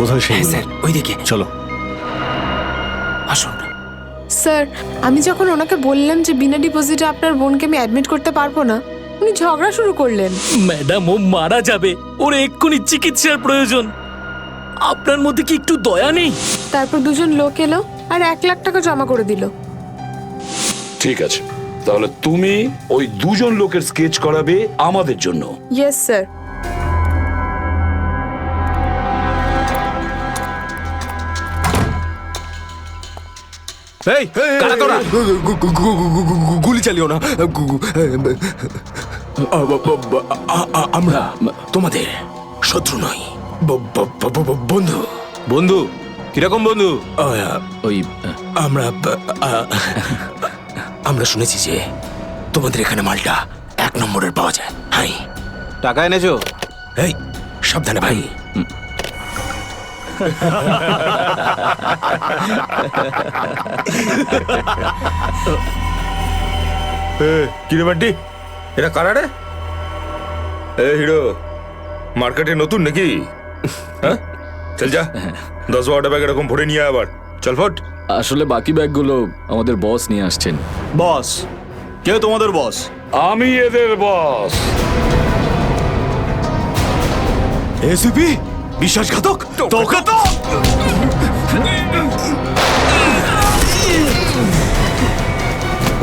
কোথায় সেই? স্যার ওইদিকে চলো। আসুন। স্যার, আমি যখন ওনাকে বললাম যে বিনা ডিপোজিটে আপনার বোনকে আমি অ্যাডমিট করতে পারবো না, উনি ঝগড়া শুরু করলেন। ম্যাডাম, ও মারা যাবে, ওর এক্ষুনি চিকিৎসার প্রয়োজন। আপনার মধ্যে কি একটু দয়া নেই? তারপর দুজন লোক এলো আর 1,00,000 টাকা জমা করে দিল। ঠিক আছে, তাহলে তুমি ওই দুজন লোকের স্কেচ করাবে আমাদের জন্য। Yes sir. এই কারা তোরা? গুলি চালিও না। আমরা তোমাদের শত্রু নই, বন্ধু। বন্ধু? কিরকম বন্ধু? ওই আমরা শুনেছি যে তোমাদের এখানে মালটা 1 নম্বরের পাওয়া যায়। হাই, টাকা এনেছো? এই সাবধানে ভাই। কিরে বান্টি, এরা কারা রে? এ হিরো, মার্কেটে নতুন নাকি? হ্যাঁ, চল যা 10-12টা ব্যাগ এরকম ভরে নিয়ে আবার চল ফট। আসলে বাকি ব্যাগগুলো আমাদের বস নিয়ে আসছেন। বস? কে তোমাদের বস? আমি এদের বস। এসিপি? বিশ্বাসঘাতক! তোকে তো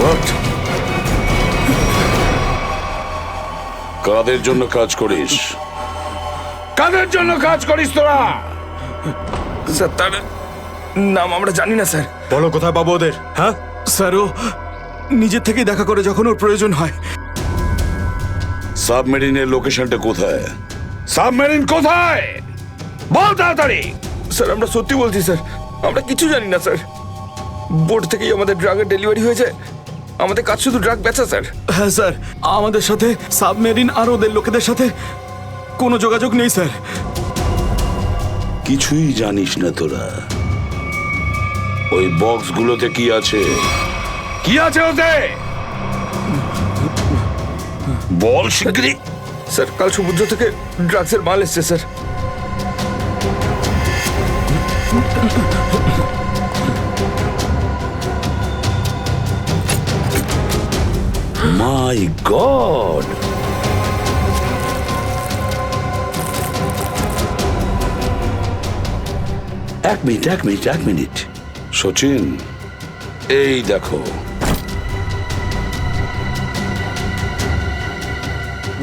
What? কাদের জন্য কাজ করিস? কাদের জন্য কাজ করিস তোরা? স্যার, তার নাম আমরা জানি না স্যার। বলো কোথায় পাবো ওদের? হ্যাঁ স্যার, ও নিজের থেকেই দেখা করে যখন ওর প্রয়োজন হয়। সাবমেরিনের লোকেশনটা কোথায়? সাবমেরিন কোথায়? বল তাড়াতাড়ি। স্যার আমরা সত্যি বলছি স্যার, আমরা কিছু জানি না স্যার। বোর্ড থেকেই আমাদের ড্রাগের ডেলিভারি হয়েছে, আমাদের কাজ শুধু ড্রাগ বেচা স্যার। হ্যাঁ স্যার, আমাদের সাথে সাবমেরিন আর ওদের লোকেদের সাথে কোনো যোগাযোগ নেই স্যার। কিছুই জানিস না তোরা? ওই বক্সগুলোতে কি আছে? কি আছে ওতে? বল শিগগিরই। স্যার, কাল সমুদ্র থেকে ড্রাগসের মাল এসছে স্যার। মাই গড! এক মিনিট সচিন, এই দেখো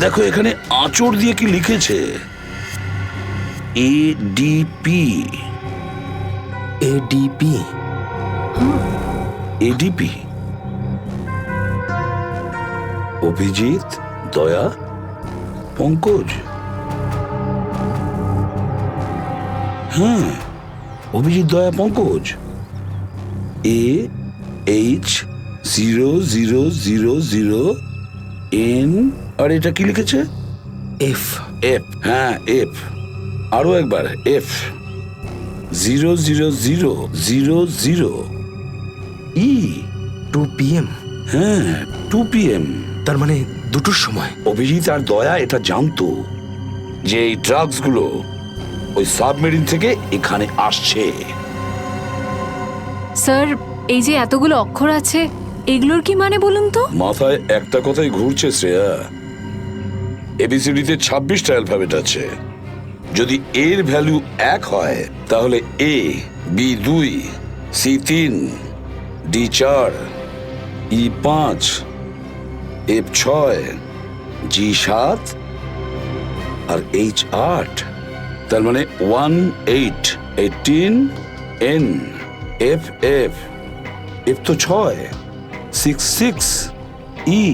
দেখো এখানে আঁচড় দিয়ে কি লিখেছে? এডিপি। এডিপি? এডিপি অভিজিৎ, দয়া, পঙ্কজ। হ্যাঁ, অভিজিৎ, দয়া, পঙ্কজ। AH0000N। আর এটা কি লিখেছে? এফ। এফ। হ্যাঁ, এফ। আরো একবার এফ। 00000E। 2 PM? হ্যাঁ, 2 PM। তার মানে 2টোর সময়। অভিজিৎ আর দয়া এটা জানতো যে এই ড্রাগসগুলো ওই সাবমেরিন থেকে এখানে আসছে। স্যার, এই যে এতগুলো অক্ষর আছে, এগুলোর কি মানে বলুন তো? মাথায় একটা কথাই ঘুরছে শ্রেয়া। এবিসিডিতে 26টা অ্যালফাবেট আছে। যদি এর ভ্যালু 1 হয় তাহলে A, B 2, C 3, D 4, E 5, F 6, G 7 R H 8। তার মানে 1 8 18 N F F F তো 6 6 6 E।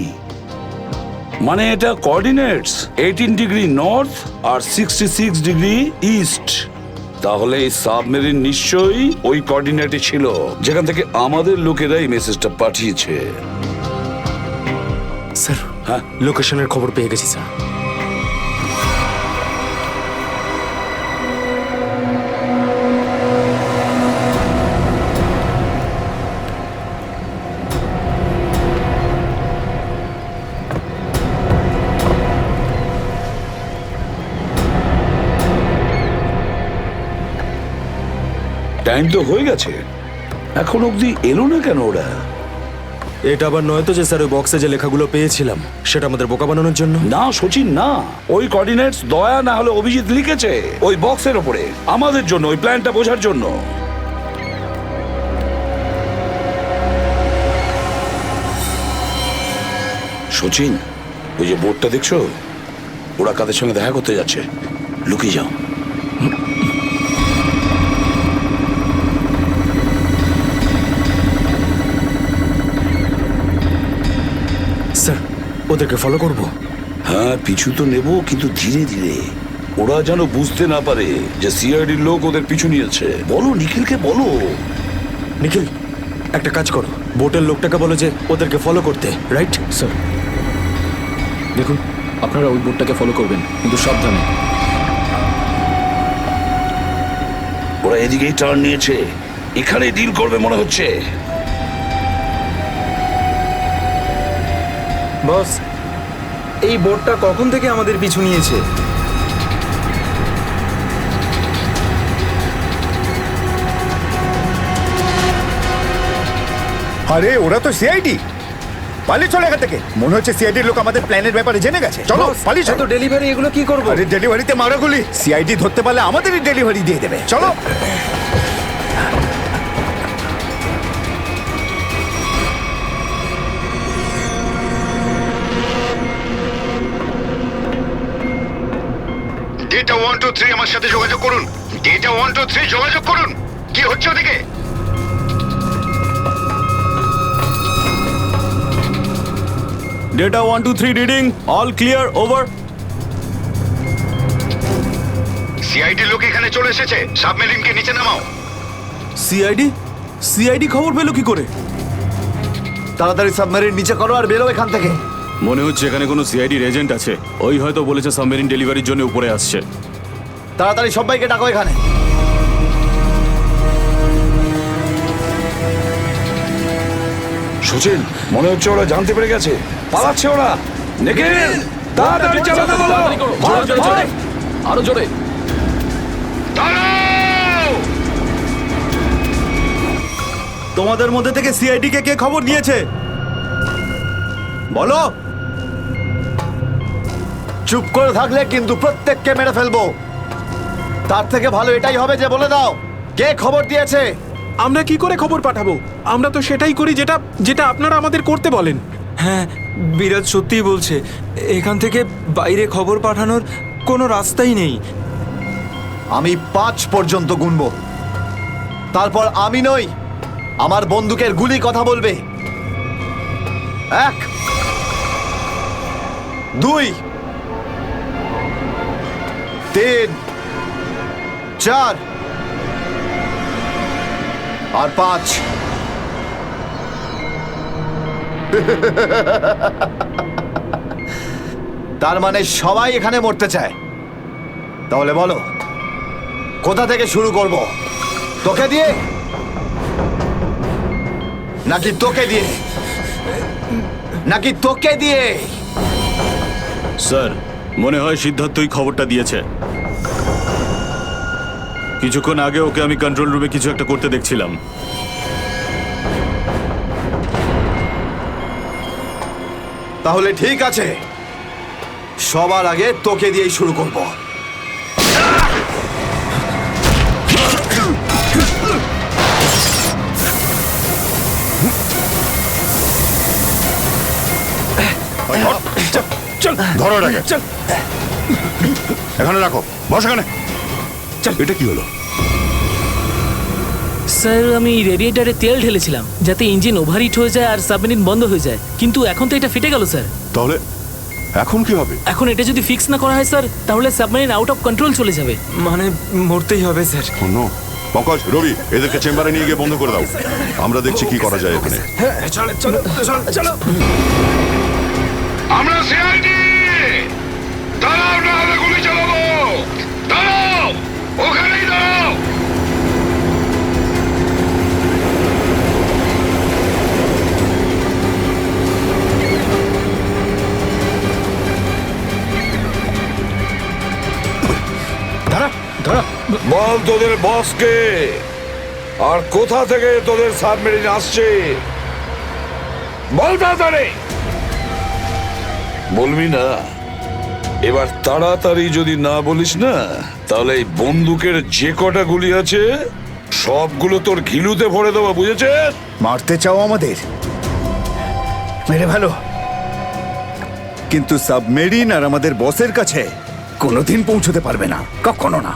মানে এটা কোঅর্ডিনেটস 18 ডিগ্রি নর্থ আর 66 ডিগ্রি ইস্ট। তাহলে এই সাবমেরিন নিশ্চয়ই ওই কোঅর্ডিনেটে ছিল যেখান থেকে আমাদের লোকেরা এই মেসেজটা পাঠিয়েছে। স্যার, হ্যাঁ, লোকেশনের খবর পেয়ে গেছি স্যার। টাইম তো হয়ে গেছে, এখন অবধি এলো না কেন ওরা? এটা আবার নয় তো যে স্যার ওই বক্সে যে লেখাগুলো পেয়েছিলাম সেটা আমাদের বোকা বানানোর জন্য? না সচিন না, ওই কোঅর্ডিনেটস দয়া না হলে অভিজিৎ লিখেছে ওই বক্সের ওপরে আমাদের জন্য, ওই প্ল্যানটা বোঝার জন্য। সচিন, ওই যে বোর্ডটা দেখছো, ওরা কাদের সঙ্গে দেখা করতে যাচ্ছে, লুকিয়ে যাও। স্যার ওদেরকে ফলো করব? হ্যাঁ পিছু তো নেব, কিন্তু ধীরে ধীরে, ওরা যেন বুঝতে না পারে যে সিআইডির লোক ওদের পিছু নিয়েছে। বলো নিখিলকে বলো। নিখিল একটা কাজ করো, বোটের লোকটাকে বলো যে ওদেরকে ফলো করতে, রাইট? স্যার দেখুন, আপনারা ওই বোর্ডটাকে ফলো করবেন, কিন্তু সাবধানে। ওরা এদিকেই টার্ন নিয়েছে, এখানে ডিল করবে মনে হচ্ছে। বস, এই বোটটা কখন থেকে আমাদের পিছু নিয়েছে? আরে ওরা তো সিআইডি, পালিয়ে চলে এখান থেকে। মনে হচ্ছে সিআইডির লোক আমাদের প্ল্যানের ব্যাপারে জেনে গেছে। চলো পালিয়ে এত চলো। ডেলিভারি এগুলো কি করবো? আরে ডেলিভারিতে মারাগুলি, সিআইডি ধরতে পারলে আমাদেরই ডেলিভারি দিয়ে দেবে। চলো। ডেটা 123 আমার সাথে যোগাযোগ করুন। ডেটা 123 যোগাযোগ করুন। কি হচ্ছে ওদিকে? Data 123 reading, all clear, over. CID লোক এখানে চলে এসেছে, সাবমেরিনকে নিচে নামাও। সিআইডি? সিআইডি খবর পেলো কি করে? তাড়াতাড়ি সাবমেরিন নিচে করো আর বেরো এখান থেকে। মনে হচ্ছে এখানে কোনো সিআইডির এজেন্ট আছে, ওই হয়তো বলেছে সাবমেরিন ডেলিভারির জন্য উপরে আসছে। তাড়াতাড়ি সবাইকে ডাকো এখানে। সচিন, মনে হচ্ছে ওরা জানতে পেরে গেছে, পালাচ্ছে ওরা। নিখিল তাড়াতাড়ি চালাতে বলো। আরো জোরে। দাঁড়াও! তোমাদের মধ্যে থেকে সিআইডি কে খবর দিয়েছে বলো। চুপ করে থাকলে কিন্তু প্রত্যেককে মেরে ফেলবো। তার থেকে ভালো এটাই হবে যে বলে দাও কে খবর দিয়েছে। আমরা কি করে খবর পাঠাবো? আমরা তো সেটাই করি যেটা যেটা আপনারা আমাদের করতে বলেন। হ্যাঁ, বিরাজ সত্যিই বলছে, এখান থেকে বাইরে খবর পাঠানোর কোনো রাস্তাই নেই। আমি 5 পর্যন্ত গুনবো, তারপর আমি নই, আমার বন্দুকের গুলি কথা বলবে। 1 2 3 4 আর 5। তার মানে সবাই এখানে মরতে চায়। তাহলে বলো কোথা থেকে শুরু করব? তোকে দিয়ে নাকি তোকে দিয়ে? নাকি তোকে দিয়ে? স্যার মনে হয় সিদ্ধার্থই খবরটা দিয়েছে। কিছুক্ষণ আগে ওকে আমি কন্ট্রোল রুমে কিছু একটা করতে দেখছিলাম। তাহলে ঠিক আছে, সবার আগে তোকে দিয়েই শুরু করব। ধরো এটাকে, এখানে রাখো, বস এখানে। এটা কি হলো? স্যার আমি রেডিয়েটারে তেল ঢেলেছিলাম যাতে ইঞ্জিন ওভারহিট হয়ে যায় আর সাবমেরিন বন্ধ হয়ে যায়, কিন্তু এখন তো এটা ফেটে গেল স্যার। তাহলে এখন কি হবে? এখন এটা যদি ফিক্স না করা হয় স্যার, তাহলে সাবমেরিন আউট অফ কন্ট্রোল চলে যাবে। মানে মরতেই হবে স্যার। পঙ্কজ, রবি, এদেরকে চেম্বারে নিয়ে গিয়ে বন্ধ করে দাও। আমরা দেখছি কি করা যায় এখানে। আমরা সিআইডি! দাঁড়াও, না হলে গুলি চালাবো। দাঁড়াও, ওখানেই দাঁড়াও। বল তোদের বসকে আর কোথা থেকে তোদের সাবমেরিন আসছে বল তাড়াতাড়ি। বলবি না? এবার তাড়াতাড়ি যদি না বলিস না, তাহলে এই বন্দুকের যে কটা গুলি আছে সবগুলো তোর ঘিলুতে ভরে দেবো, বুঝেছিস? মারতে চাও আমাদের? মেরে ভালো, কিন্তু সাবমেরিন আর আমাদের বসের কাছে কোনোদিন পৌঁছতে পারবে না, কখনো না।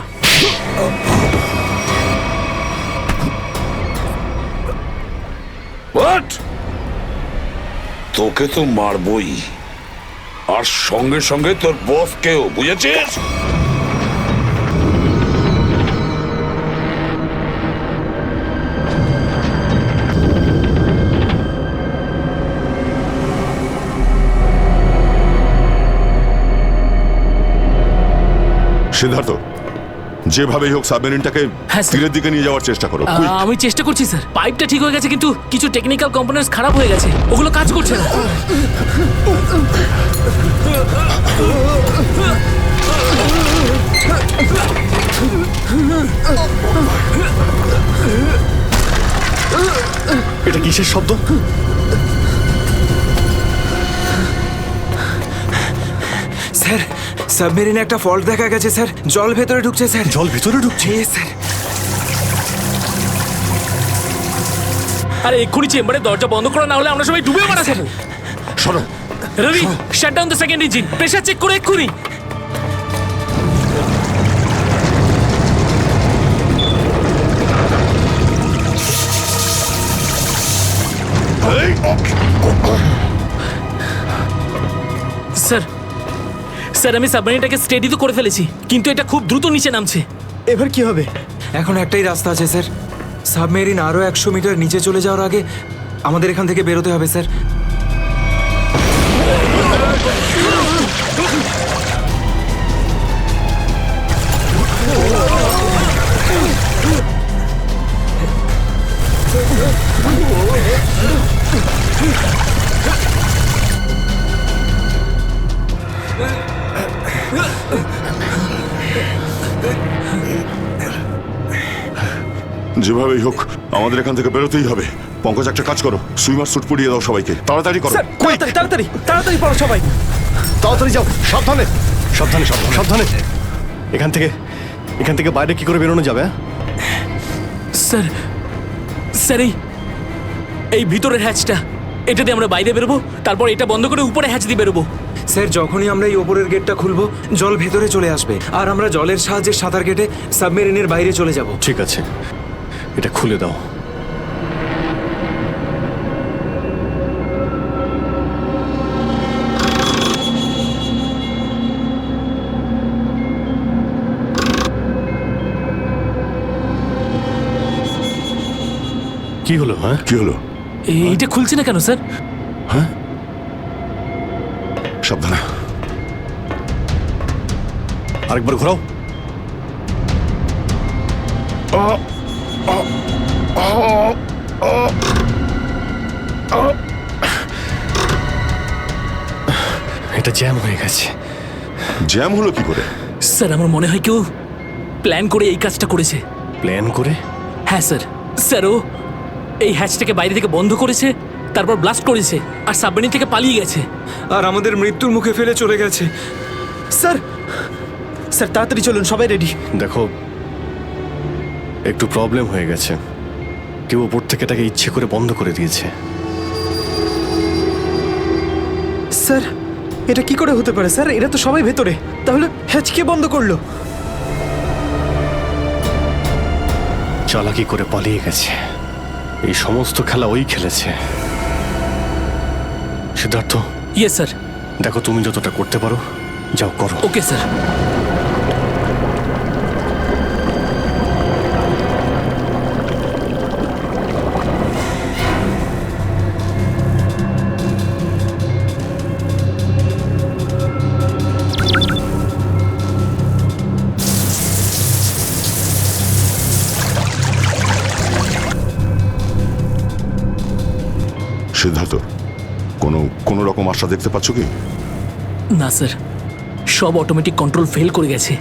What? তোকে তো মারবই, আর সঙ্গে সঙ্গে তোর বসকেও, বুঝেছিস? সিদ্ধার্থ, যেভাবেই হোক সাবমেরিনটাকে হ্যাঁ, স্যার। তীরের দিকে নিয়ে যাওয়ার চেষ্টা করো। quick! আমি চেষ্টা করছি স্যার। পাইপটা ঠিক হয়ে গেছে কিন্তু কিছু টেকনিক্যাল কম্পোনেন্টস খারাপ হয়ে গেছে, ওগুলো কাজ করছে না। এটা কিসের শব্দ? স্যার, সাবমেরিনে একটা ফল্ট দেখা গেছে স্যার, জল ভেতরে ঢুকছে স্যার। জল ভেতরে ঢুকছে? স্যার। আরে এক্ষুনি চেম্বারে দরজা বন্ধ করা, না হলে আমরা সবাই ডুবে মারা স্যার। সরো। Ravi, shut down the second engine, pressure check করে এক্ষুনি। স্যার, স্যার আমি সাবমেরিনটাকে স্টেডি তো করে ফেলেছি, কিন্তু এটা খুব দ্রুত নিচে নামছে। এবার কি হবে? এখন একটাই রাস্তা আছে স্যার, সাবমেরিন আরো 100 মিটার নিচে চলে যাওয়ার আগে আমাদের এখান থেকে বেরোতে হবে স্যার। যেভাবেই হোক আমাদের এখান থেকে বেরোতেই হবে। পঙ্কজ, একটা কাজ করো, সুইমার স্যুট পরিয়ে দাও সবাইকে, তাড়াতাড়ি করো। তাড়াতাড়ি তাড়াতাড়ি তাড়াতাড়ি পড়ো সবাই, তাড়াতাড়ি যাও, সাবধানে সাবধানে সাবধানে সাবধানে। এখান থেকে বাইরে কি করে বেরোনো যাবে? স্যার, স্যার এই ভিতরের হ্যাচটা, এটা দিয়ে আমরা বাইরে বেরোবো, তারপর এটা বন্ধ করে উপরে হ্যাচ দিয়ে বেরোবো। স্যার যখনই আমরা এই ওপরের গেটটা খুলবো জল ভেতরে চলে আসবে, আর আমরা জলের সাহায্যে সাঁতার কেটে সাবমেরিনের বাইরে চলে যাব। ঠিক আছে, এটা খুলে দাও। কি হলো? হ্যাঁ, কি হলো? এইটা খুলছে না কেন স্যার? সাবধানে। আরেকবার ঘোরাও। এটা জ্যাম হয়ে গেছে। জ্যাম হলো কি করে? স্যার আমার মনে হয় কেউ প্ল্যান করে এই কাজটা করেছে। প্ল্যান করে? হ্যাঁ স্যার। স্যার ও এই হ্যাচটাকে বাইরে থেকে বন্ধ করেছে, তারপর ব্লাস্ট করেছে, আর সাবমেরিন থেকে পালিয়ে গেছে। আর আমাদের মৃত্যুর মুখে ফেলে চলে গেছে। স্যার, স্যার তাড়াতাড়ি চলুন, সবাই রেডি। দেখো, একটু প্রবলেম হয়ে গেছে। কেউ ওপর থেকে এটাকে ইচ্ছে করে বন্ধ করে দিয়েছে। স্যার এটা কি করে হতে পারে স্যার? এরা তো সবাই ভেতরে, তাহলে হ্যাচ কে বন্ধ করলো? চালাকি করে পালিয়ে গেছে। এই সমস্ত খেলা ওই খেলেছে। সিদ্ধার্থ। Yes sir. দেখো, তুমি যতটা করতে পারো যাও করো। Okay sir. সিদ্ধার্থ, কোনো রকম আশা দেখতে পাচ্ছ কি? না স্যার, সব অটোমেটিক কন্ট্রোল ফেল করে গেছে।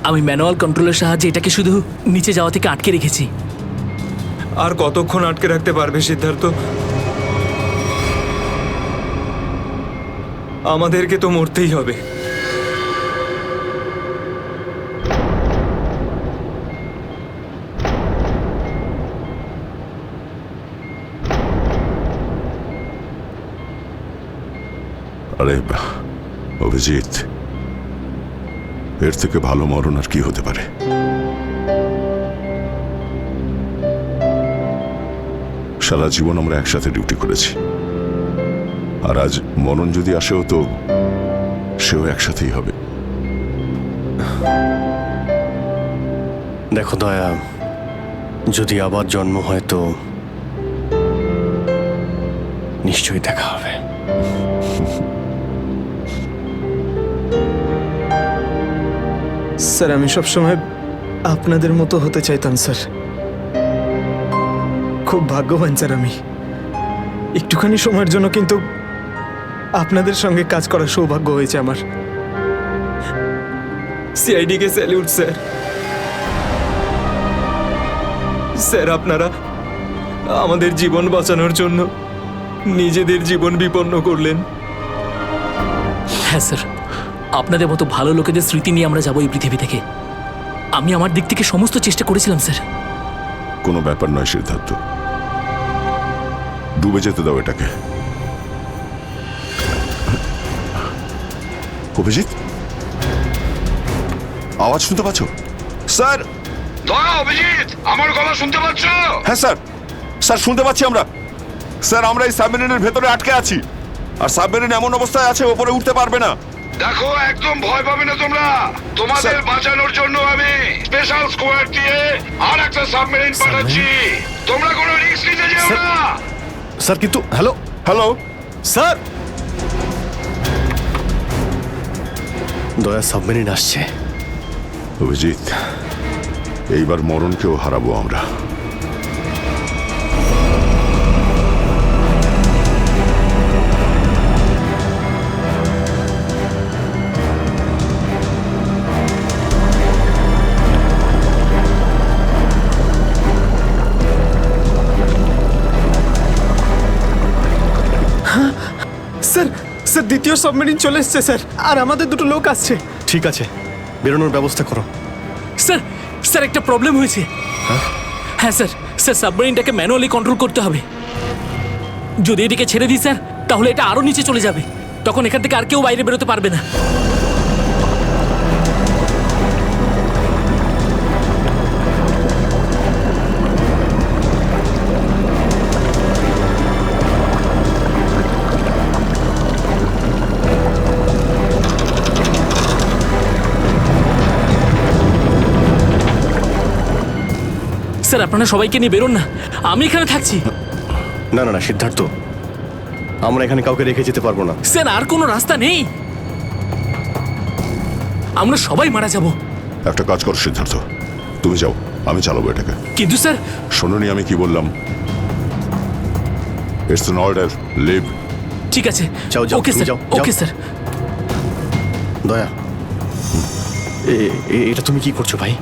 আমি ম্যানুয়াল কন্ট্রোলের সাহায্যে এটাকে শুধু নিচে যাওয়া থেকে আটকে রেখেছি। আর কতক্ষণ আটকে রাখতে পারবে সিদ্ধার্থ? আমাদেরকে তো মরতেই হবে। আরে অভিজিৎ, এর থেকে ভালো মরণ আর কি হতে পারে? সারা জীবন আমরা একসাথে ডিউটি করেছি, আর আজ মরণ যদি আসেও তো সেও একসাথেই হবে। দেখো দয়া, যদি আবার জন্ম হয় তো নিশ্চয়ই দেখা হবে। স্যার, আমি সবসময় আপনাদের মতো হতে চাইতাম স্যার। খুব ভাগ্যবান স্যার আমি, একটুখানি সময়ের জন্য কিন্তু আপনাদের সঙ্গে কাজ করার সৌভাগ্য হয়েছে আমার। সিআইডি কে স্যালিউট স্যার। স্যার, আপনারা আমাদের জীবন বাঁচানোর জন্য নিজেদের জীবন বিপন্ন করলেন। হ্যাঁ স্যার, আপনাদের মতো ভালো লোকেদের স্মৃতি নিয়ে আমরা যাবো এই পৃথিবী থেকে। আমি আমার দিক থেকে সমস্ত চেষ্টা করেছিলাম স্যার। কোনো ব্যাপার নয় সিদ্ধার্থ, ডুবে যেতে দাও এটাকে। অভিজিৎ, আওয়াজ শুনতে পাচ্ছ? স্যার! দয়া, অভিজিৎ, আমার গলা শুনতে পাচ্ছ? হ্যাঁ স্যার, স্যার শুনতে পাচ্ছি আমরা। স্যার, আমরা এই সাবমেরিনের ভেতরে আটকে আছি, আর সাবমেরিন এমন অবস্থায় আছে ওপরে উঠতে পারবে না। দেখো, একদম ভয় পাবে না তোমরা। তোমাদের বাঁচানোর জন্য আমি স্পেশাল স্কোয়াড দিয়ে আর একটা সাবমেরিন পাঠাচ্ছি। তোমরা কোনো রিস্ক নিতে যেও না। স্যার কিন্তু হ্যালো হ্যালো স্যার, দয়া সাবমেরিন আসছে। অভিজিৎ, এইবার মরণকেও হারাবো আমরা। স্যার, স্যার দ্বিতীয় সাবমেরিন চলে এসছে স্যার, আর আমাদের দুটো লোক আসছে। ঠিক আছে, বেরোনোর ব্যবস্থা করো। স্যার, স্যার একটা প্রবলেম হয়েছে। হ্যাঁ স্যার, স্যার সাবমেরিনটাকে ম্যানুয়ালি কন্ট্রোল করতে হবে। যদি এটিকে ছেড়ে দিই স্যার, তাহলে এটা আরো নিচে চলে যাবে। তখন এখান থেকে আর কেউ বাইরে বেরোতে পারবে না। স্যার, আপনারা সবাইকে নিয়ে বেরোন না, আমি এখানে থাকছি। না না না সিদ্ধার্থ, আমরা এখানে কাউকে রেখে যেতে পারবো না। স্যার, আর কোনো রাস্তা নেই, আমরা সবাই মারা যাব। একটা কাজ করো সিদ্ধার্থ, তুমি যাও, আমি চালাবো এটাকে। কিন্তু স্যার, শোনোনি আমি কি বললাম? It's an order, leave. ঠিক আছে, যাও যাও, ওকে তুমি স্যার, যাও, ওকে যাও। স্যার। দয়া, এটা তুমি কি করছো ভাই?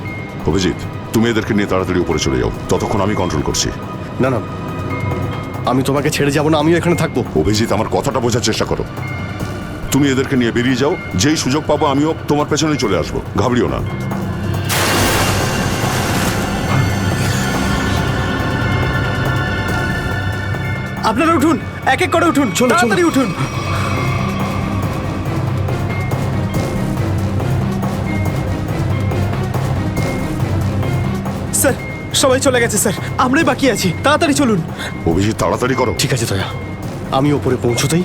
অভিজিৎ, তুমি এদেরকে নিয়ে তাড়াতাড়ি উপরে চলে যাও, ততক্ষণ আমি কন্ট্রোল করছি। না না, আমি তোমাকে ছেড়ে যাব না, আমিও এখানে থাকবো। অভিজিৎ, আমার কথাটা বোঝার চেষ্টা করো। তুমি এদেরকে নিয়ে বেরিয়ে যাও, যেই সুযোগ পাবো আমিও তোমার পেছনেই চলে আসবো, ঘাবড়িও না। আপনারা উঠুন, এক এক করে উঠুন, তাড়াতাড়ি উঠুন। স্যার, সবাই চলে গেছে স্যার, আমরাই বাকি আছি, তাড়াতাড়ি চলুন। অভিজিৎ, তাড়াতাড়ি করো। ঠিক আছে দয়া, আমি ওপরে পৌঁছতেই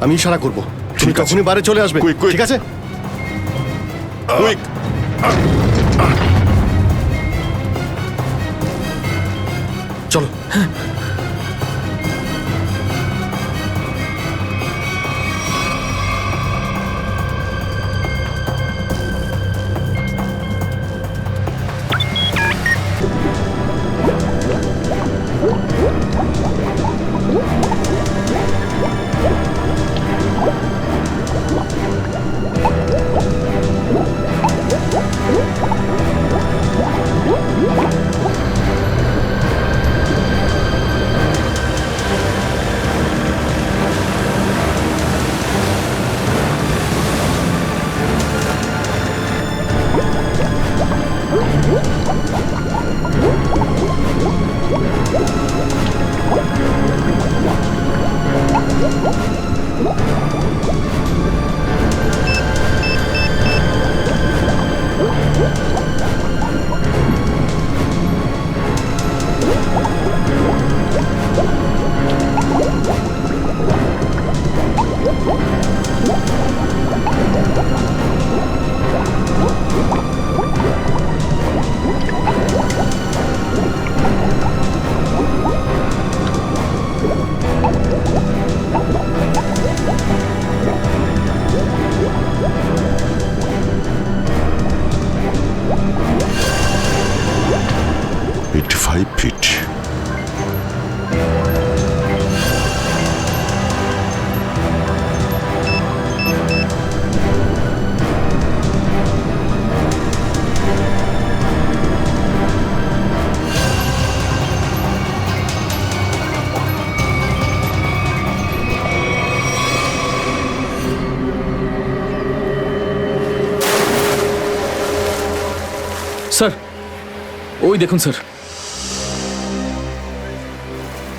আমি ইশারা করবো, তুমি তখনই বাইরে চলে আসবে। ঠিক আছে? কুইক! চলো। স্যার ওই দেখুন স্যার।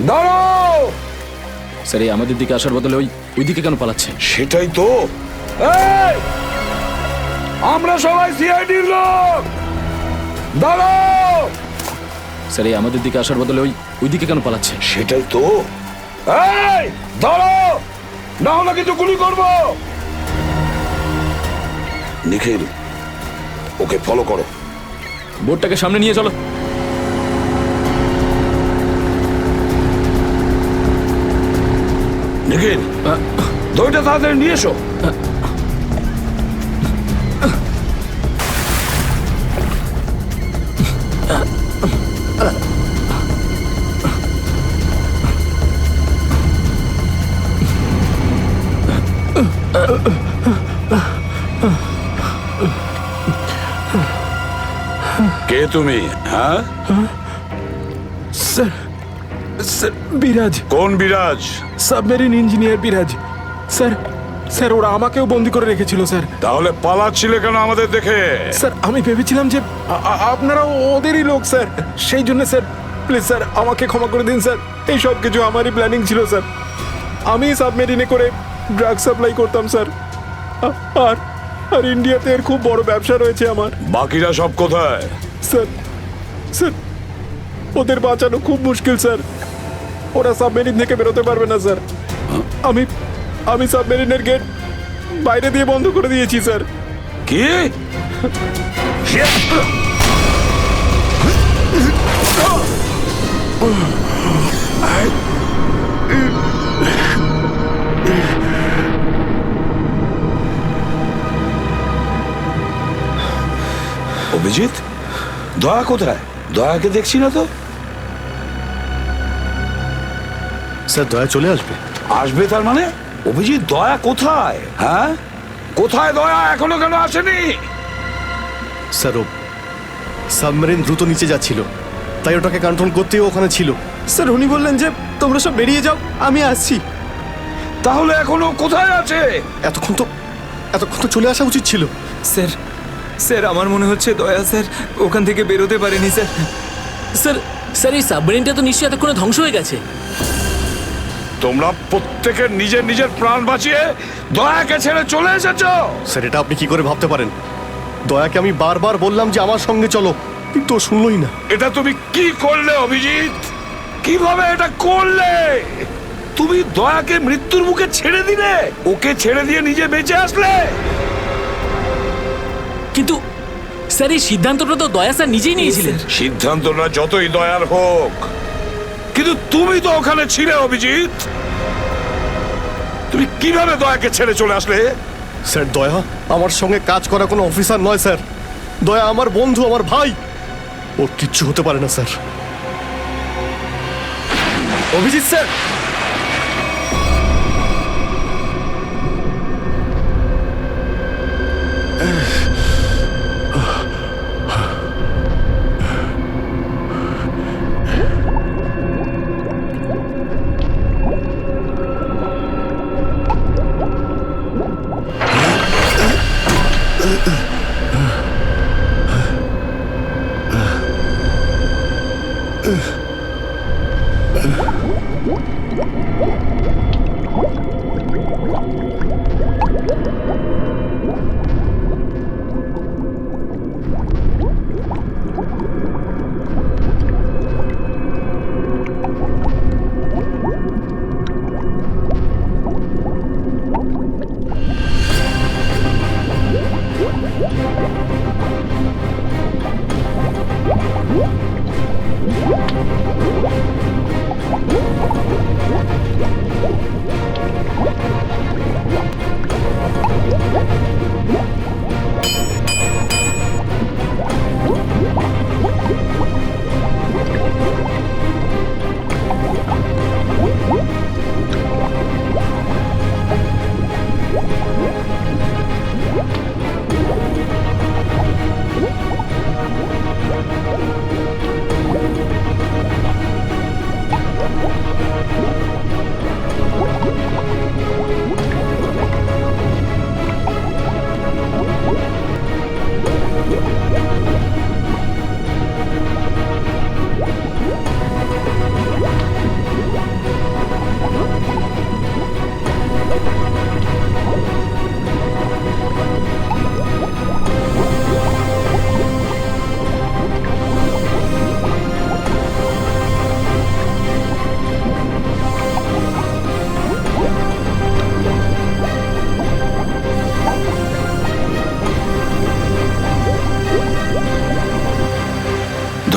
দাঁড়াও! স্যার এই আমাদের দিকে আসার বদলে ওই দিকে কেন পালাচ্ছে? সেটাই তো। এই! আমরা সবাই সিআইডির লোক। দাঁড়াও! স্যার এই আমাদের দিকে আসার বদলে ওই দিকে কেন পালাচ্ছে? সেটাই তো। এই! দাঁড়াও! না হলে কিন্তু গুলি করবো। নিখিল, ওকে ফলো করো। বোর্ডটাকে সামনে নিয়ে চলো। নিখিল, দইটা তাড়াতাড়ি নিয়ে এসো। কে তুমি? হ্যাঁ স্যার, স্যার বিরাজ। কোন বিরাজ? সাবমেরিন ইঞ্জিনিয়ার বিরাজ। স্যার, স্যার ওরা আমাকেও বন্দি করে রেখেছিল স্যার। তাহলে পালাচ্ছিলে কেন আমাদের দেখে? স্যার আমি ভেবেছিলাম যে আপনারা ওদেরই লোক স্যার, সেই জন্য স্যার প্লিজ স্যার আমাকে ক্ষমা করে দিন স্যার। এই সব কিছু আমারই প্ল্যানিং ছিল স্যার। আমি সাবমেরিনে করে ড্রাগ সাপ্লাই করতাম স্যার। আর আর ইন্ডিয়াতে এর খুব বড় ব্যবসা রয়েছে আমার। বাকিরা সব কোথায়? স্যার, স্যার ওদের বাঁচানো খুব মুশকিল স্যার। ওরা সাবমেরিন থেকে বেরোতে পারবে না স্যার। আমি সাবমেরিনের গেট বাইরে দিয়ে বন্ধ করে দিয়েছি স্যার। কি? অভিজিৎ, দয়া কোথায়? দয়াকে দেখছি না তো। স্যার দয়া চলে আসবে। আসবে তার মানে? অভিজিৎ, দয়া কোথায়? হ্যাঁ, কোথায় দয়া? এখনো কেন আসেনি? স্যার ও সাবমেরিন দ্রুত নিচে যাচ্ছিল, তাই ওটাকে কন্ট্রোল করতেও ওখানে ছিল। স্যার উনি বললেন যে তোমরা সব বেরিয়ে যাও, আমি আসছি। তাহলে এখনো কোথায় আছে? এতক্ষণ তো চলে আসা উচিত ছিল। স্যার, স্যার আমার মনে হচ্ছে দয়া স্যার ওখান থেকে বেরোতে পারেনি স্যার। স্যার, স্যার এই সাবমেরিনটা তো নিশ্চয়ই এতক্ষণে ধ্বংস হয়ে গেছে। তোমরা প্রত্যেকে নিজের নিজের প্রাণ বাঁচিয়ে দয়াকে ছেড়ে চলে এসেছো। স্যার এটা আপনি কি করে ভাবতে পারেন? দয়াকে আমি বারবার বললাম যে আমার সঙ্গে চলো, কিন্তু ও শুনলই না। এটা তুমি কি করলে অভিজিৎ? কিভাবে এটা করলে? তুমি দয়াকে মৃত্যুর মুখে ছেড়ে দিলে, ওকে ছেড়ে দিয়ে নিজে বেঁচে আসলে। কিন্তু স্যার এই সিদ্ধান্তটা তো দয়া স্যার নিজেই নিয়েছিলেন। সিদ্ধান্তটা যতই দয়ার হোক, কিন্তু তুমি তো ওখানে ছিলে অভিজিৎ। তুমি কিভাবে দয়াকে ছেড়ে চলে আসলে? স্যার দয়া আমার সঙ্গে কাজ করা কোনো অফিসার নয় স্যার। দয়া আমার বন্ধু, আমার ভাই। ওর কিচ্ছু হতে পারে না স্যার। অভিজিৎ স্যার,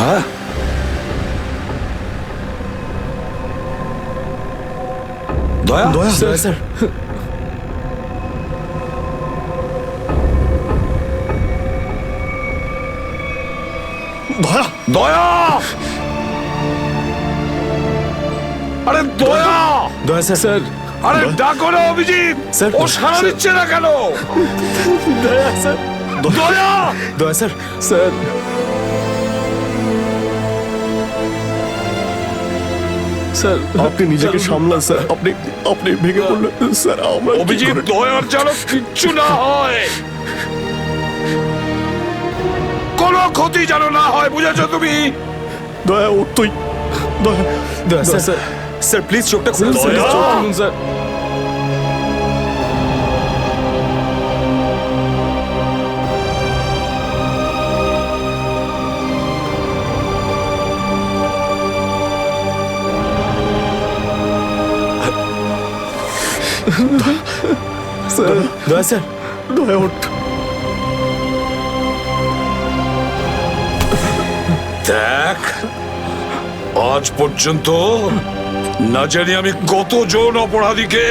হ্যাঁ দয়া দয়া স্যার দয়া দয়া আরে দয়া দয়া স্যার আরে ডাকো না অভিজিৎ স্যার, ও সাড়া দিচ্ছে না কেন দয়া স্যার দয়া দয়া স্যার স্যার স্যার আপনি নিজেকে সামলান স্যার আপনি আপনি ভেঙে পড়লেন স্যার আমরা কি অভিজিৎ করে- দয়ার যেন কিচ্ছু না হয় কোনো ক্ষতি যেন না হয় বুঝেছো তুমি দয়া ও তুই দয়া দয়া স্যার স্যার প্লিজ চোখটা খুলুন স্যার দয়া! চোখ খুলুন স্যার দয়া স্যার দয়া ওঠ দেখ আজ পর্যন্ত না জানি আমি কতজন অপরাধীকে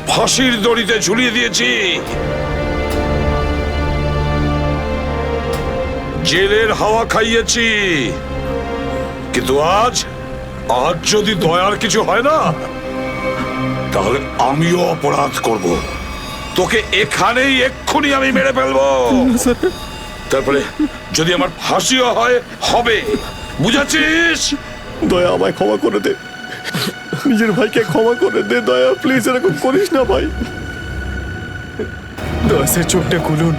ফাঁসির দড়িতে ঝুলিয়ে দিয়েছি জেলের হাওয়া খাইয়েছি কিন্তু আজ আজ যদি দয়ার কিছু হয় না তাহলে আমিও অপরাধ করব তোকে এখানেই এক্ষুনি আমি মেরে ফেলবো তারপরে যদি আমার ফাঁসিও হয় হবে বুঝেছিস দয়া আমায় ক্ষমা করে দে নিজের ভাইকে ক্ষমা করে দে দয়া প্লিজ এরকম করিস না ভাই দয়া স্যার চোখটা খুলুন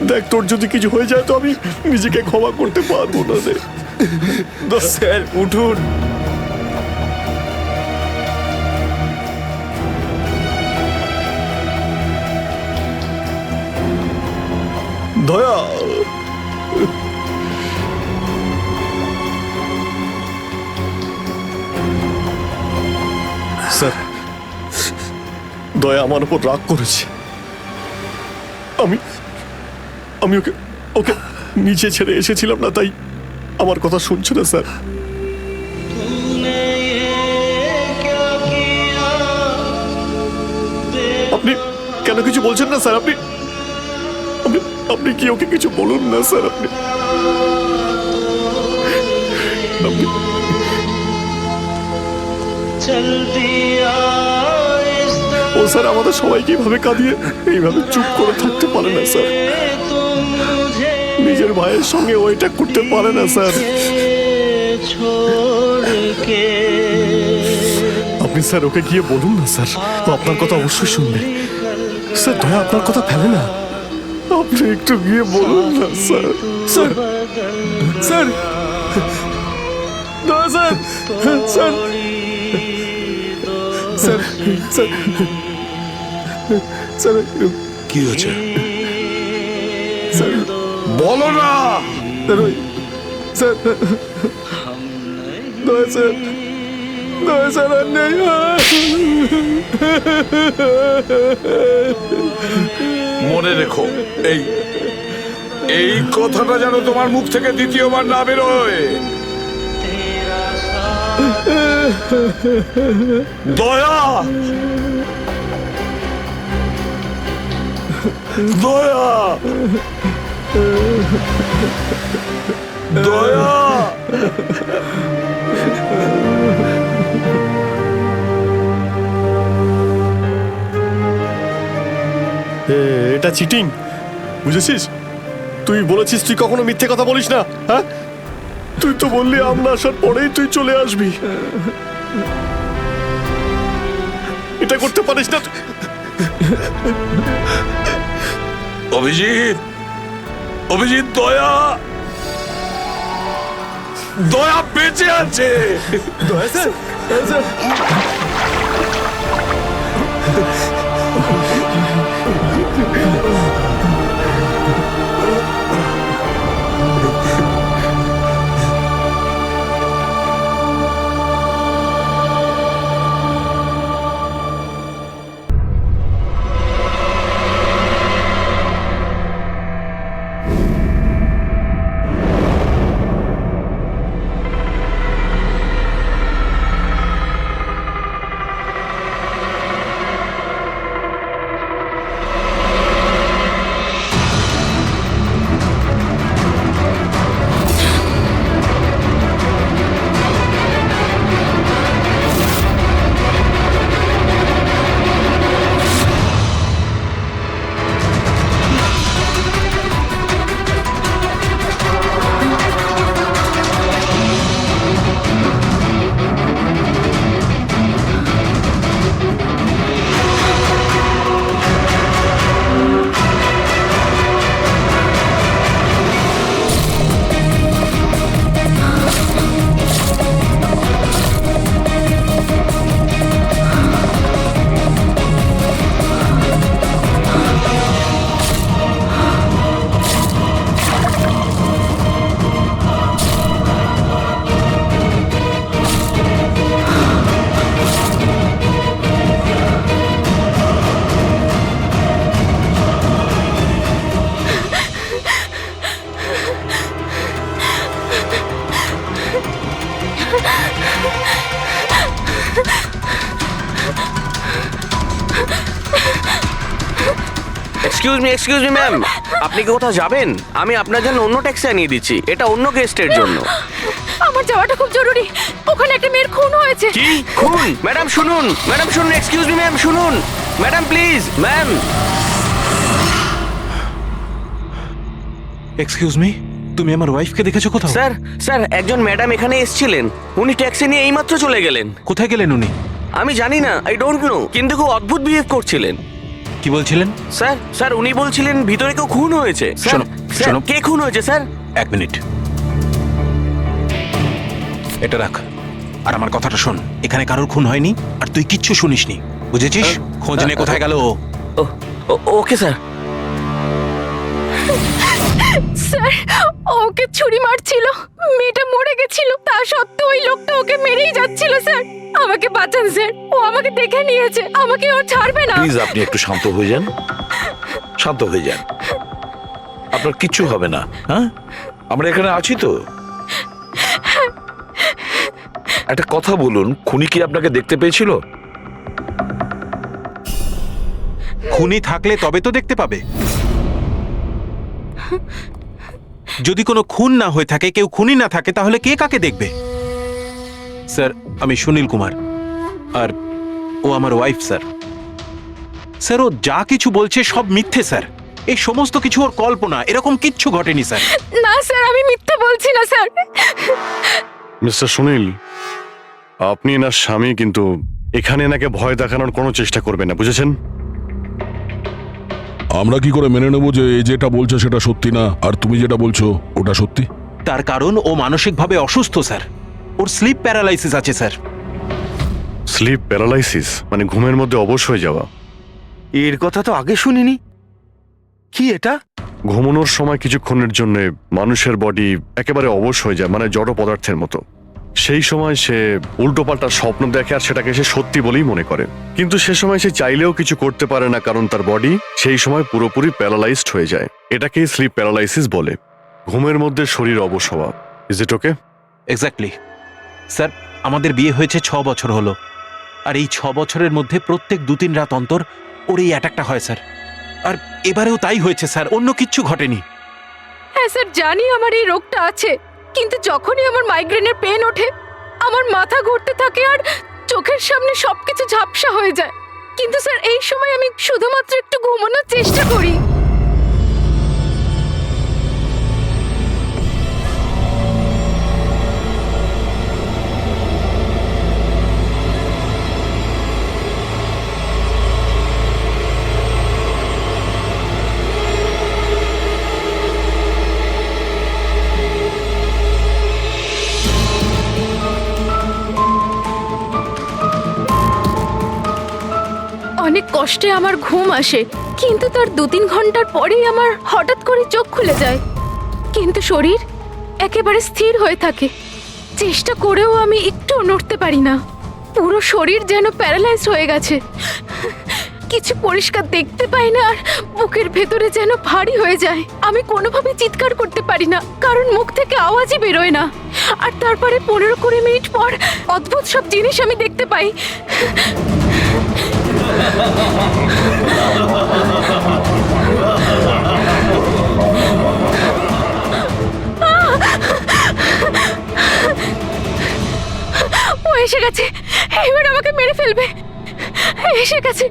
দেখ তোর যদি কিছু হয়ে যায় তো আমি নিজেকে ক্ষমা করতে পারবো না রে স্যার উঠুন দয়া স্যার দয়া আমার উপর রাগ করেছে আমি আমি ওকে ওকে নিচে ছেড়ে এসেছিলাম না তাই আমার কথা শুনছে না স্যার আপনি কেন কিছু বলছেন না স্যার আপনি আপনি আপনি কি ওকে কিছু বলুন না স্যার আপনি আপনি- ও স্যার আমাদের সবাইকে এইভাবে কাঁদিয়ে এইভাবে চুপ করে থাকতে পারে না স্যার নিজের ভাইয়ের সঙ্গে ওইটা করতে পারে না স্যার আপনি স্যার ওকে গিয়ে বলুন না স্যার ও আপনার কথা অবশ্যই শুনবে স্যার দয়া আপনার কথা ফেলে না আপনি একটু গিয়ে বলুন না স্যার স্যার স্যার দয়া sir sir sir sir sir কি হয়েছে স্যার বলো না স্যার ওই স্যার দয়া স্যার দয়া স্যার আর নেই মনে রেখো এই এই কথাটা যেন তোমার মুখ থেকে দ্বিতীয়বার না বেরোয় দয়া দয়া দয়া এটা চিটিং বুঝেছিস তুই বলেছিস তুই কখনো মিথ্যে কথা বলিস না হ্যাঁ তুই তো বললি আমরা আসার পরেই তুই চলে আসবি এটা করতে পারিস না অভিজিৎ অভিজিৎ দয়া দয়া বেঁচে আছে দয়া স্যার দয়া স্যার এক্সকিউজ মি ম্যাম, আপনি কি কোথাও যাবেন? আমি আপনার জন্য অন্য ট্যাক্সি আনিয়ে দিচ্ছি, এটা অন্য গেস্টের জন্য। আমার যাওয়াটা খুব জরুরি, ওখানে একটা মেয়ের খুন হয়েছে। কি খুন? ম্যাডাম শুনুন, এক্সকিউজ মি ম্যাম, শুনুন madam, please ma'am. Excuse me, তুমি আমার ওয়াইফকে দেখেছো কোথাও? স্যার একজন ম্যাডাম এখানে এসেছিলেন, উনি ট্যাক্সি নিয়ে এইমাত্র চলে গেলেন। কোথায় গেলেন উনি? আমি জানি না, আই ডোন্ট নো, কিন্তু খুব অদ্ভুত বিহেভ করছিলেন। কি বলছিলেন? স্যার উনি বলছিলেন ভিতরে কেউ খুন হয়েছে। শোনো, কে খুন হয়েছে স্যার? এক মিনিট, এটা রাখ আর আমার কথাটা শোন। এখানে কারোর খুন হয়নি আর তুই কিচ্ছু শুনিসনি, বুঝেছিস? খোঁজ নে কোথায় গেল ও। Okay sir. স্যার ওকে ছুরি মারছিল, মেয়েটা মরে গেছিল, তা সত্ত্বেও ওই লোকটা ওকে মেরেই যাচ্ছিল। স্যার আমাকে বাঁচান স্যার, ও আমাকে দেখে নিয়েছে, আমাকে ও ছাড়বে না। প্লিজ আপনি একটু শান্ত হয়ে যান, শান্ত হয়ে যান, আপনার কিচ্ছু হবে না। হ্যাঁ, আমরা এখানে আছি তো। একটা কথা বলুন, খুনি কি আপনাকে দেখতে পেয়েছিল? খুনি থাকলে তবে তো দেখতে পাবে। যদি কোনো খুন না হয়ে থাকে, কেউ খুনি না থাকে, তাহলে কে কাকে দেখবে? স্যার আমি সুনীল কুমার আর ও আমার ওয়াইফ। স্যার ও যা কিছু বলছে সব মিথ্যে স্যার, এই সমস্ত কিছু ওর কল্পনা, এরকম কিচ্ছু ঘটেনি স্যার। না স্যার আমি মিথ্যে বলছি না স্যার। মিস্টার সুনীল, আপনি এনার স্বামী, কিন্তু এখানে এনাকে ভয় দেখানোর কোনো চেষ্টা করবেন না, বুঝেছেন? আমরা কি করে মেনে নেবো যে এই যেটা বলছে সেটা সত্যি না আর তুমি যেটা বলছো ওটা সত্যি? তার কারণ ও মানসিকভাবে অসুস্থ স্যার, ওর স্লিপ প্যারালাইসিস আছে স্যার। স্লিপ প্যারালাইসিস মানে ঘুমের মধ্যে অবশ হয়ে যাওয়া? এর কথা তো আগে শুনিনি, কি এটা? ঘুমানোর সময় কিছুক্ষণের জন্য মানুষের বডি একেবারে অবশ হয়ে যায়, মানে জড় পদার্থের মতো। সেই সময় সে উল্টোপাল্টা স্বপ্ন দেখে আর সেটাকে সে সত্যি বলেই মনে করে, কিন্তু সে সময় সে চাইলেও কিছু করতে পারে না, কারণ তার বডি সেই সময় পুরোপুরি প্যারালাইজড হয়ে যায়। এটাকেই স্লিপ প্যারালাইসিস বলে, ঘুমের মধ্যে শরীর অবশ হওয়া। Is it okay? Exactly sir, আমাদের বিয়ে হয়েছে 6 বছর হলো, আর এই 6 বছরের মধ্যে প্রত্যেক 2-3 রাত অন্তর ওর এই অ্যাটাকটা হয় স্যার। আর এবারেও তাই হয়েছে স্যার, অন্য কিচ্ছু ঘটেনি। হ্যাঁ স্যার জানি আমার এই রোগটা আছে, কিন্তু যখনই আমার মাইগ্রেনের পেন ওঠে আমার মাথা ঘুরতে থাকে আর চোখের সামনে সবকিছু ঝাপসা হয়ে যায়। কিন্তু স্যার এই সময় আমি শুধুমাত্র একটু ঘুমানোর চেষ্টা করি। অনেক কষ্টে আমার ঘুম আসে, কিন্তু তার 2-3 ঘন্টার পরেই আমার হঠাৎ করে চোখ খুলে যায়, কিন্তু শরীর একেবারে স্থির হয়ে থাকে। চেষ্টা করেও আমি একটু নড়তে পারি না, পুরো শরীর যেন প্যারালাইজ হয়ে গেছে। কিছু পরিষ্কার দেখতে পাই না আর বুকের ভেতরে যেন ভারী হয়ে যায়। আমি কোনোভাবে চিৎকার করতে পারি না, কারণ মুখ থেকে আওয়াজই বেরোয় না। আর তারপরে 15-20 মিনিট পর অদ্ভুত সব জিনিস আমি দেখতে পাই। ও এসে গেছে, এবার আমাকে মেরে ফেলবে। এসে গেছে।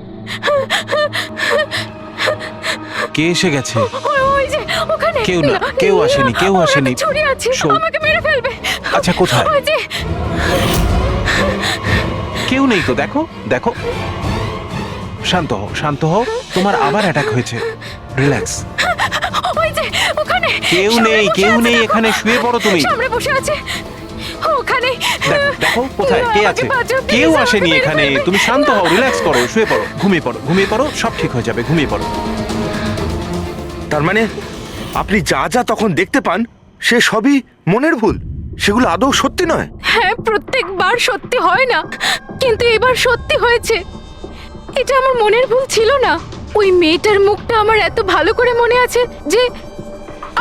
কে এসে গেছে? ওই যে ওখানে। কেউ না, কেউ আসেনি, কেউ আসেনি। ছুরি আছে, আমাকে মেরে ফেলবে। আচ্ছা কোথায়? ওই যে কেউ নেই তো, দেখো দেখো। শান্ত হও, শান্ত হও, তোমার আবার অ্যাটাক হয়েছে, রিল্যাক্স। ওই যে ওখানে কেউ নেই, কেউ নেই এখানে, শুয়ে পড়ো তুমি। সামনে বসে আছে ওখানে। দেখো কোথায় কে আছে, কেউ আসেনি এখানে। তুমি শান্ত হও, রিল্যাক্স করো, শুয়ে পড়ো, ঘুমিয়ে পড়ো, ঘুমিয়ে পড়ো, সব ঠিক হয়ে যাবে, ঘুমিয়ে পড়ো। তার মানে আপনি যা যা তখন দেখতে পান সে সবই মনের ভুল, সেগুলো আদৌ সত্যি নয়? হ্যাঁ, প্রত্যেকবার সত্যি হয় না, কিন্তু এবার সত্যি হয়েছে। এটা আমার মনের ভুল ছিল না। ওই মেয়েটার মুখটা আমার এত ভালো করে মনে আছে যে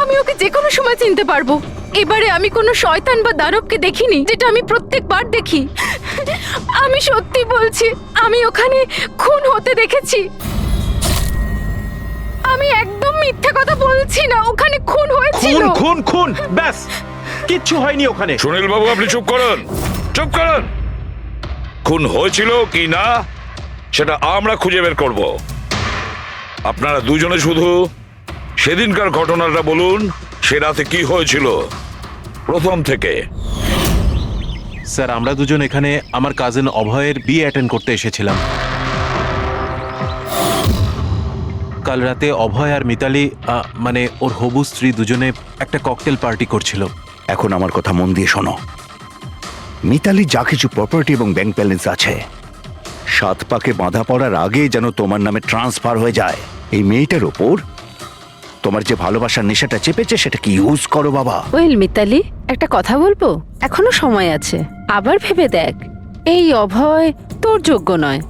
আমি ওকে যে কোনো সময় চিনতে পারবো। এবারে আমি কোনো শয়তান বা দানবকে দেখিনি, যেটা আমি প্রত্যেকবার দেখি। আমি সত্যি বলছি, আমি ওখানে খুন হতে দেখেছি। আমি মিথ্যা কথা বলছি না, ওখানে খুন হয়েছিল। খুন খুন খুন ব্যাস, কিচ্ছু হয়নি ওখানে। সুনীল বাবু, আপনি চুপ করুন, চুপ করুন। খুন হয়েছিল কি না সেটা আমরা খুঁজে বের করব। আপনারা দুজনে শুধু সেদিনকার ঘটনাটা বলুন, সে রাতে কি হয়েছিল প্রথম থেকে। স্যার, আমরা দুজন এখানে আমার কাজিন অভয়ের বিয়ে অ্যাটেন্ড করতে এসেছিলাম। কাল রাতে অভয় আর মিতালি মানে ওর হবু স্ত্রী দুজনে একটা ককটেল পার্টি করছিল। এখন আমার কথা মন দিয়ে শোনো। মিতালি যা কিছু প্রপার্টি এবং ব্যাংক ব্যালেন্স আছে, 7 পাকে বাঁধা পড়ার আগে যেন তোমার নামে ট্রান্সফার হয়ে যায়। এই মেয়েটার ওপর তোমার যে ভালোবাসার নেশাটা চেপেছে সেটাকে ইউজ করো বাবা। ওয়েল মিতালি, একটা কথা বলবো? এখনো সময় আছে, আবার ভেবে দেখ। এই অভয় তোর যোগ্য নয়।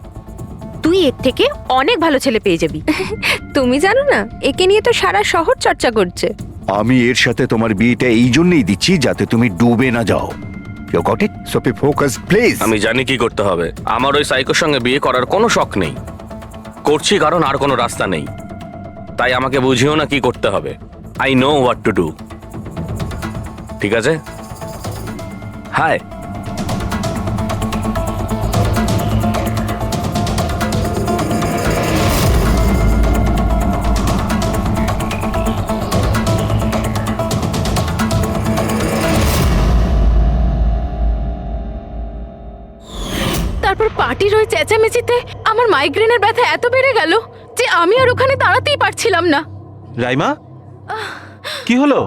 তুই এর থেকে অনেক ভালো ছেলে পেয়ে যাবি। তুমি জানো না, একে নিয়ে তো সারা শহর চর্চা করছে। আমি এর সাথে তোমার বিয়েটা এই জন্যই দিচ্ছি যাতে তুমি ডুবে না যাও। You got it? So be focus please. আমি জানি কি করতে হবে। আমার ওই সাইকোর সঙ্গে বিয়ে করার কোনো শখ নেই, করছি কারণ আর কোনো রাস্তা নেই। তাই আমাকে বুঝিও না কি করতে হবে। I know what to do. ঠিক আছে? হাই। তারপর পার্টির ওই চেঁচামেচিতে আমার মাইগ্রেনের ব্যথা এত বেড়ে গেল যে আমি আর ওখানে দাঁড়াতেই পারছিলাম না। রাইমা, কি হলো?